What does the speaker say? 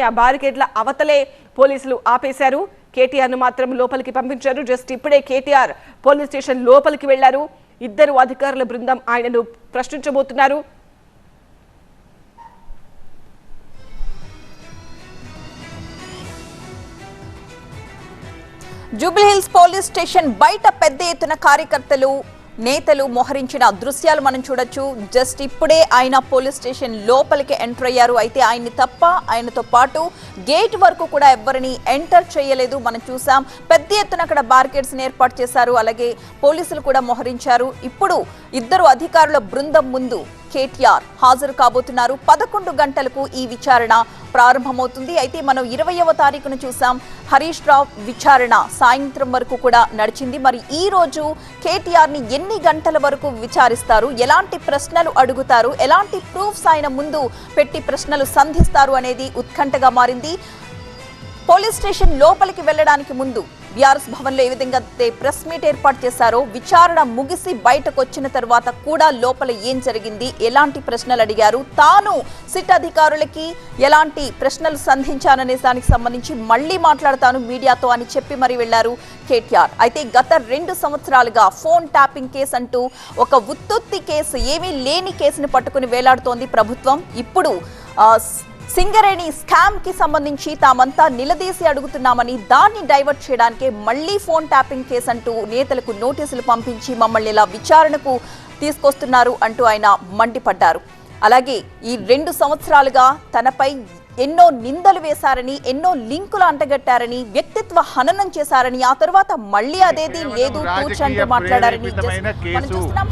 ఆ బారికేడ్ల అవతలే పోలీసులు ఆపేశారు. కేటీఆర్ ను మాత్రం లోపలికి పంపించారు. జస్ట్ ఇప్పుడే కేటీఆర్ పోలీస్ స్టేషన్ లోపలికి వెళ్లారు. ఇద్దరు అధికారుల బృందం ఆయనను ప్రశ్నించబోతున్నారు. జూబ్లీహిల్స్ పోలీస్ స్టేషన్ బయట పెద్ద ఎత్తున కార్యకర్తలు నేతలు మోహరించిన దృశ్యాలు మనం చూడొచ్చు. జస్ట్ ఇప్పుడే ఆయన పోలీస్ స్టేషన్ లోపలికి ఎంటర్ అయ్యారు. అయితే ఆయన్ని తప్ప ఆయనతో పాటు గేట్ వరకు కూడా ఎవరిని ఎంటర్ చేయలేదు. మనం చూసాం పెద్ద ఎత్తున అక్కడ బారికేడ్స్ ఏర్పాటు చేశారు. అలాగే పోలీసులు కూడా మోహరించారు. ఇప్పుడు ఇద్దరు అధికారుల బృందం ముందు కేటీఆర్ హాజరు కాబోతున్నారు. 11 గంటలకు ఈ విచారణ ప్రారంభమవుతుంది. అయితే మనం 20వ తారీఖున చూసాం హరీష్ రావు విచారణ సాయంత్రం వరకు కూడా నడిచింది. మరి ఈ రోజు కేటీఆర్ ని ఎన్ని గంటల వరకు విచారిస్తారు, ఎలాంటి ప్రశ్నలు అడుగుతారు, ఎలాంటి ప్రూఫ్స్ ఆయన ముందు పెట్టి ప్రశ్నలు సంధిస్తారు అనేది ఉత్కంఠగా మారింది. పోలీస్ స్టేషన్ లోపలికి వెళ్లడానికి ముందు బీఆర్ఎస్ భవన్ లో ఏ విధంగా ప్రెస్ మీట్ ఏర్పాటు చేశారో, విచారణ ముగిసి బయటకు వచ్చిన తర్వాత కూడా లోపల ఏం జరిగింది, ఎలాంటి ప్రశ్నలు అడిగారు, తాను సిట్ అధికారులకి ఎలాంటి ప్రశ్నలు సంధించాననే దానికి సంబంధించి మళ్లీ మాట్లాడతాను మీడియాతో అని చెప్పి మరి వెళ్లారు కేటీఆర్. అయితే గత 2 సంవత్సరాలుగా ఫోన్ ట్యాపింగ్ కేసు అంటూ ఒక ఉత్తుత్తి కేసు, ఏమీ లేని కేసుని పట్టుకుని వేలాడుతోంది ప్రభుత్వం. ఇప్పుడు సింగరేణి స్కామ్ కి సంబంధించి తామంతా నిలదీసి అడుగుతున్నామని, దాన్ని డైవర్ట్ చేయడానికే మళ్లీ ఫోన్ ట్యాపింగ్ కేసు అంటూ నేతలకు నోటీసులు పంపించి మమ్మల్ని ఇలా విచారణకు తీసుకొస్తున్నారు అంటూ ఆయన మండిపడ్డారు. అలాగే ఈ 2 సంవత్సరాలుగా తనపై ఎన్నో నిందలు వేశారని, ఎన్నో లింకులు అంటగట్టారని, వ్యక్తిత్వ హననం చేశారని, ఆ తర్వాత మళ్లీ అదేది లేదు తూచంటూ మాట్లాడారని మనం చూస్తున్నాం.